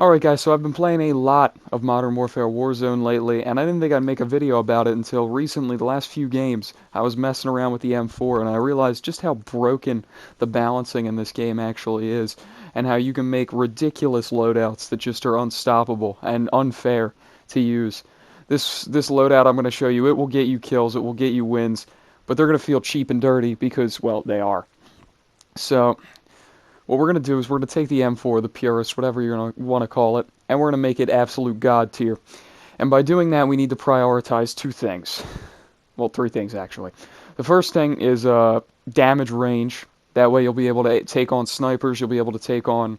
Alright guys, so I've been playing a lot of Modern Warfare Warzone lately, and I didn't think I'd make a video about it until recently, the last few games. I was messing around with the M4, and I realized just how broken the balancing in this game actually is, and how you can make ridiculous loadouts that just are unstoppable and unfair to use. This loadout I'm going to show you, it will get you kills, it will get you wins, but they're going to feel cheap and dirty because, well, they are. So, what we're going to do is we're going to take the M4, the Purist, whatever you want to call it, and we're going to make it absolute god tier. And by doing that, we need to prioritize two things. Well, three things, actually. The first thing is damage range. That way you'll be able to take on snipers, you'll be able to take on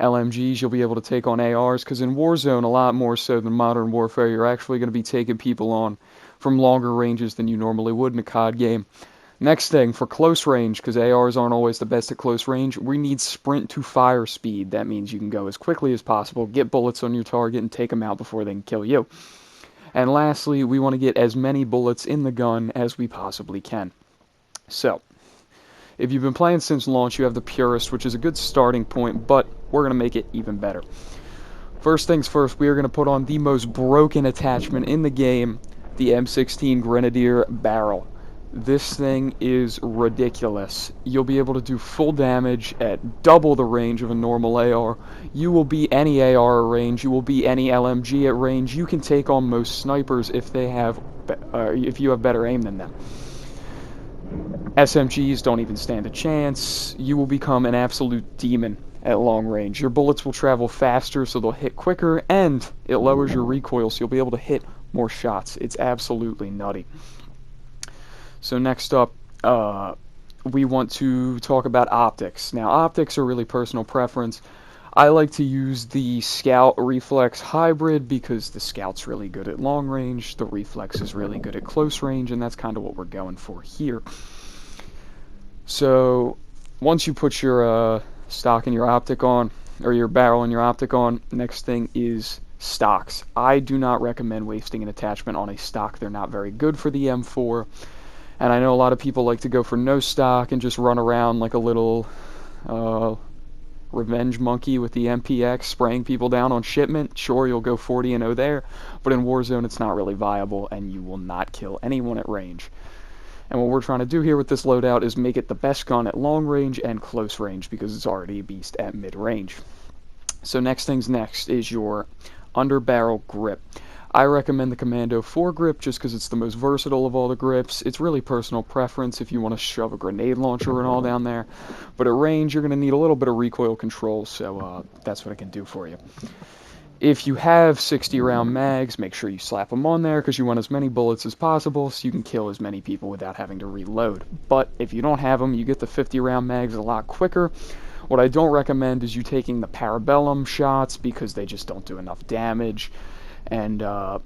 LMGs, you'll be able to take on ARs, because in Warzone, a lot more so than Modern Warfare, you're actually going to be taking people on from longer ranges than you normally would in a COD game. Next thing, for close range, because ARs aren't always the best at close range, we need sprint to fire speed. That means you can go as quickly as possible, get bullets on your target, and take them out before they can kill you. And lastly, we want to get as many bullets in the gun as we possibly can. So, if you've been playing since launch, you have the Purist, which is a good starting point, but we're going to make it even better. First things first, we are going to put on the most broken attachment in the game, the M16 Grenadier Barrel. This thing is ridiculous. You'll be able to do full damage at double the range of a normal AR. You will beat any AR at range. You will beat any LMG at range. You can take on most snipers if you have better aim than them. SMGs don't even stand a chance. You will become an absolute demon at long range. Your bullets will travel faster, so they'll hit quicker, and it lowers your recoil, so you'll be able to hit more shots. It's absolutely nutty. So next up, we want to talk about optics. Now, optics are really personal preference. I like to use the Scout Reflex Hybrid because the Scout's really good at long range, the Reflex is really good at close range, and that's kind of what we're going for here. So, once you put your stock and your optic on, or your barrel and your optic on, next thing is stocks. I do not recommend wasting an attachment on a stock. They're not very good for the M4. And I know a lot of people like to go for no stock and just run around like a little revenge monkey with the MPX, spraying people down on shipment. Sure, you'll go 40-0 there, but in Warzone it's not really viable, and you will not kill anyone at range. And what we're trying to do here with this loadout is make it the best gun at long range and close range, because it's already a beast at mid-range. So next things next is your underbarrel grip. I recommend the Commando foregrip just because it's the most versatile of all the grips. It's really personal preference if you want to shove a grenade launcher and all down there. But at range, you're going to need a little bit of recoil control, so that's what it can do for you. If you have 60-round mags, make sure you slap them on there because you want as many bullets as possible so you can kill as many people without having to reload. But if you don't have them, you get the 50-round mags a lot quicker. What I don't recommend is you taking the Parabellum shots because they just don't do enough damage. And the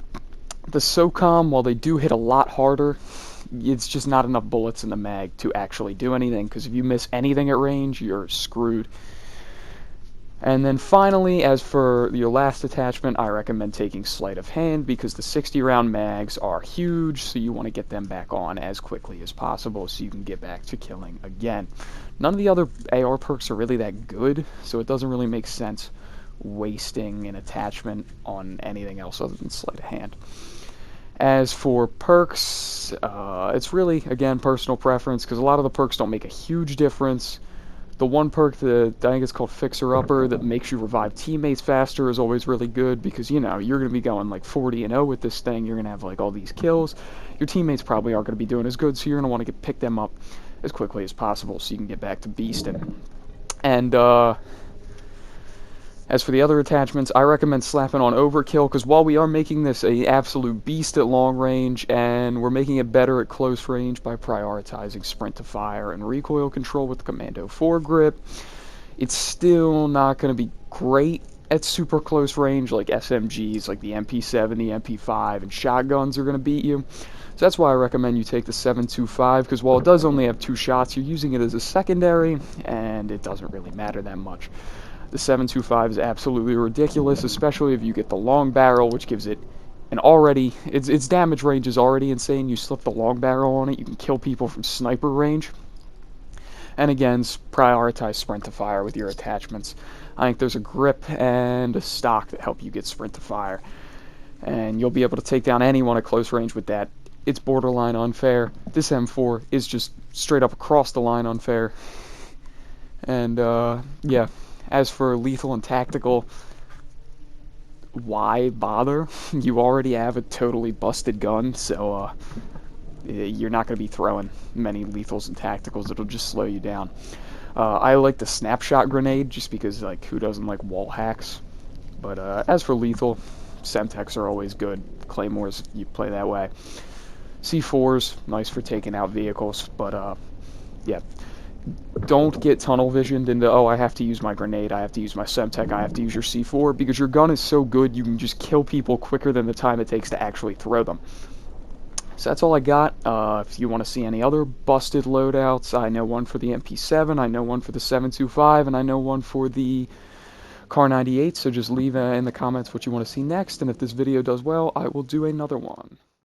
SOCOM, while they do hit a lot harder, it's just not enough bullets in the mag to actually do anything, because if you miss anything at range, you're screwed. And then finally, as for your last attachment, I recommend taking sleight of hand, because the 60-round mags are huge, so you want to get them back on as quickly as possible so you can get back to killing again. None of the other AR perks are really that good, so it doesn't really make sense wasting an attachment on anything else other than sleight of hand. As for perks, it's really, again, personal preference, because a lot of the perks don't make a huge difference. The one perk that I think is called Fixer Upper that makes you revive teammates faster is always really good, because, you know, you're going to be going like 40-0 with this thing, you're going to have like all these kills. Your teammates probably aren't going to be doing as good, so you're going to want to pick them up as quickly as possible so you can get back to beasting. And, as for the other attachments, I recommend slapping on Overkill, because while we are making this an absolute beast at long range, and we're making it better at close range by prioritizing sprint to fire and recoil control with the Commando foregrip, it's still not going to be great at super close range like SMGs, like the MP7, the MP5, and shotguns are going to beat you. So that's why I recommend you take the 7.25, because while it does only have 2 shots, you're using it as a secondary, and it doesn't really matter that much. The 7.25 is absolutely ridiculous, especially if you get the long barrel, which gives it an already... Its damage range is already insane. You slip the long barrel on it, you can kill people from sniper range. And again, prioritize sprint to fire with your attachments. I think there's a grip and a stock that help you get sprint to fire. And you'll be able to take down anyone at close range with that. It's borderline unfair. This M4 is just straight up across the line unfair. And, yeah, as for lethal and tactical, why bother? You already have a totally busted gun, so, you're not going to be throwing many lethals and tacticals. It'll just slow you down. I like the snapshot grenade just because, like, who doesn't like wall hacks? But as for lethal, Semtex are always good. Claymores, you play that way. C4s, nice for taking out vehicles, but yeah. Don't get tunnel visioned into, oh, I have to use my grenade, I have to use my Semtech, I have to use your C4, because your gun is so good you can just kill people quicker than the time it takes to actually throw them. So that's all I got. If you want to see any other busted loadouts, I know one for the MP7, I know one for the 725, and I know one for the Car 98, so just leave in the comments what you want to see next, and if this video does well, I will do another one.